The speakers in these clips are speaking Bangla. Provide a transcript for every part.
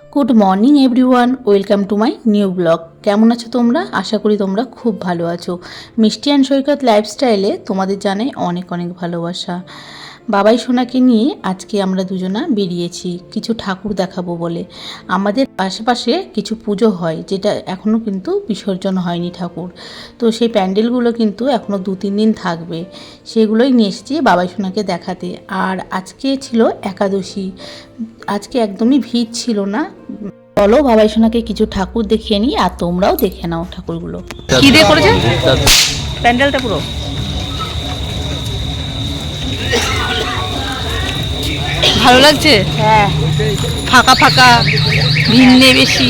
Good morning everyone, welcome to my new blog. কেমন আছো তোমরা? আশা করি তোমরা খুব ভালো আছো। মিষ্টি অ্যান্ড সৈকত লাইফস্টাইলে তোমাদের জানাই অনেক অনেক ভালোবাসা। বাবাই সোনাকে নিয়ে আজকে আমরা দুজনা বেরিয়েছি কিছু ঠাকুর দেখাবো বলে। আমাদের আশেপাশে কিছু পুজো হয়, যেটা এখনও কিন্তু বিসর্জন হয়নি ঠাকুর। তো সেই প্যান্ডেলগুলো কিন্তু এখনও 2-3 দিন থাকবে, সেগুলোই নিয়ে এসেছি বাবাই সোনাকে দেখাতে। আর আজকে ছিল একাদশী, আজকে একদমই ভিড় ছিল না। চলো বাবাই সোনাকে কিছু ঠাকুর দেখিয়ে নিই, আর তোমরাও দেখে নাও ঠাকুরগুলো। কি দিয়ে করেছে প্যান্ডেলটা? পুরো ভালো লাগছে। হ্যাঁ, ফাঁকা ফাঁকা, ভিড় নেই বেশি।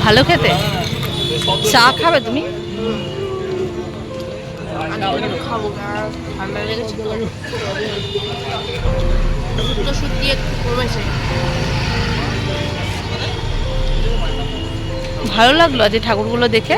ভালো খেতে। চা খাবে তুমি? ভালো লাগলো আজ ঠাকুরগুলো দেখে।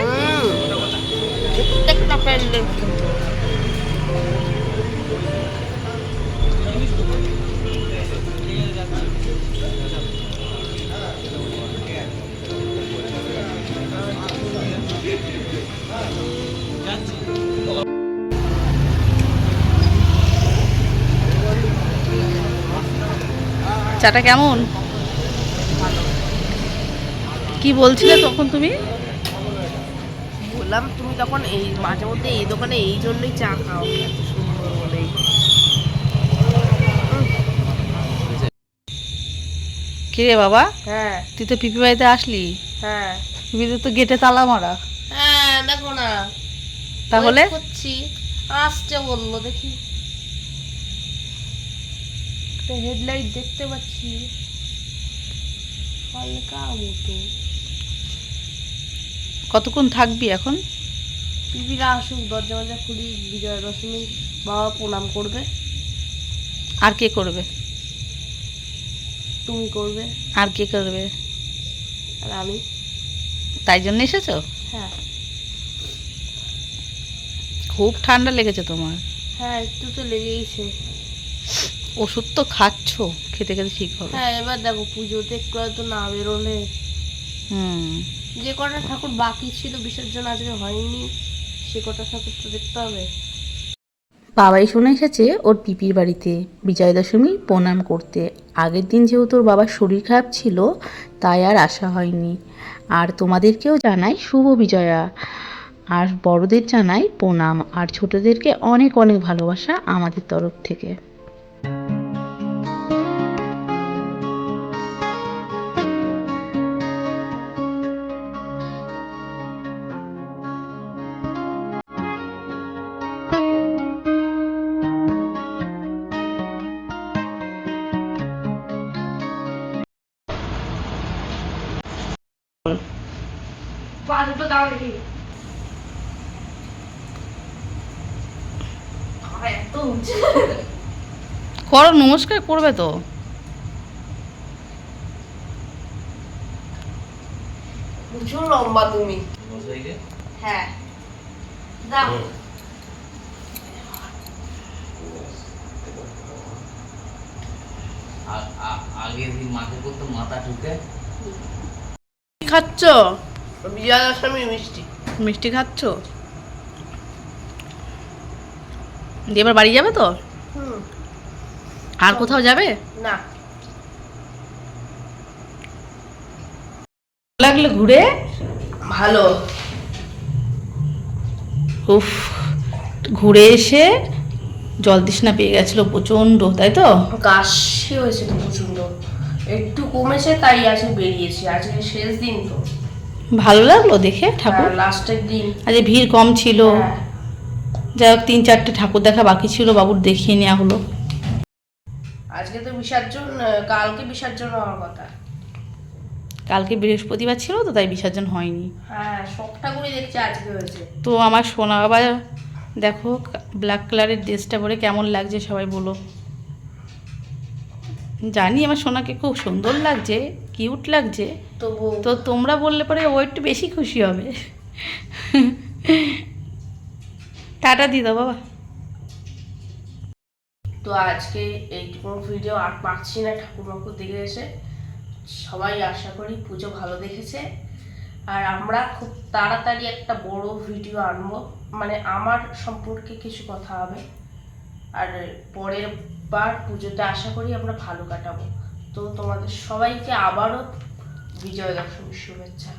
চাটা কেমন? কি বলছিলে তখন তুমি? বললাম তুমি তখন এই মাঝে মধ্যে এই দোকানে এই জন্যই চা খাও, এত সুন্দর বলেই। কি রে বাবা? হ্যাঁ তুই তো পিপি বাড়িতে আসলি, হ্যাঁ পিপিতে তো গেটে তালা মারা। হ্যাঁ, দেখো না তাহলে করছি, আসছে বললো, দেখি একটা হেডলাইট দেখতে পাচ্ছি হালকা মতো। কতক্ষণ থাকবি এখন? পিপিরা আসুক, দরজা মজা খুলি, বিজয়া দশমী বাবা প্রণাম করবে। আর কে করবে? তুমি করবে। আর কে করবে? আর আমি। তাই জন্য এসেছো? হ্যাঁ খুব ঠান্ডা লেগেছে তোমার। হ্যাঁ, একটু তো লেগেইছে। ওষুধ তো খাচ্ছ, খেতে খেতে ঠিক হবে। হ্যাঁ, এবার দেখো পুজোতে একটু হয়তো না বেরোলে, যে কটা ঠাকুর বাকি ছিল বিসর্জন আজকে হয়নি, সে কটা ঠাকুর তো দেখতে হবে। বাবাই শোনা এসেছে ওর পিপির বাড়িতে বিজয়া দশমী প্রণাম করতে। আগের দিন যেহেতু ওর বাবার শরীর খারাপ ছিল, তাই আর আসা হয়নি। আর তোমাদেরকেও জানাই শুভ বিজয়া, আর বড়দের জানাই প্রণাম, আর ছোটদেরকে অনেক অনেক ভালোবাসা আমাদের তরফ থেকে। করো, নমস্কার করবে তো। প্রচুর লম্বা তুমি। হ্যাঁ দাও। আগে মাকে করতো মাথা ঠুকে। খাচ্ছ? বিজয়া দশমী মিষ্টি। মিষ্টি খাচ্ছ? দিয়ে এবার বাড়ি যাবে তো? হুম। আর কোথাও যাবে? না। লাগলো ঘুরে? ভালো। উফ, ঘুরে এসে জল তৃষ্ণা পেয়ে গেছিল প্রচন্ড, তাই তো? কাশি হয়েছে তো প্রচন্ড, একটু কমেছে তাই আজকে বেরিয়েছি, আজকে শেষ দিন তো। ভালো লাগলো দেখে ঠাকুর? লাস্টের দিন। আজ ভিড় কম ছিল। হ্যাঁ। যাই হোক 3-4টে ঠাকুর দেখা বাকি ছিল, বাবুর দেখিয়ে নেওয়া হলো। আজকে তো বিসর্জন, কালকে বিসর্জন হওয়ার কথা। কালকে বৃহস্পতিবার ছিল তো, তাই বিসর্জন হয়নি। হ্যাঁ, সব ঠাকুরই দেখছি আজকে হয়েছে। তো আমার সোনা বাবা দেখো ব্ল্যাক কালারের ড্রেসটা পরে কেমন লাগছে সবাই বলো। জানি আমার সোনাকে খুব সুন্দর লাগছে, কিউট লাগছে, তবু তো তোমরা বললে পরে ও একটু বেশি খুশি হবে। টাটা দিয়ে দাও বাবা। তো আজকে এইটুকু ভিডিও আর পাচ্ছি না ঠাকুর মাকুর দেখে এসে। সবাই আশা করি পুজো ভালো দেখেছে, আর আমরা খুব তাড়াতাড়ি একটা বড় ভিডিও আনবো, মানে আমার সম্পর্কে কিছু কথা হবে। আর পরের বার পুজোতে আশা করি আমরা ভালো কাটাবো। তো তোমাদের সবাইকে আবারও বিজয়া দশমীর শুভেচ্ছা।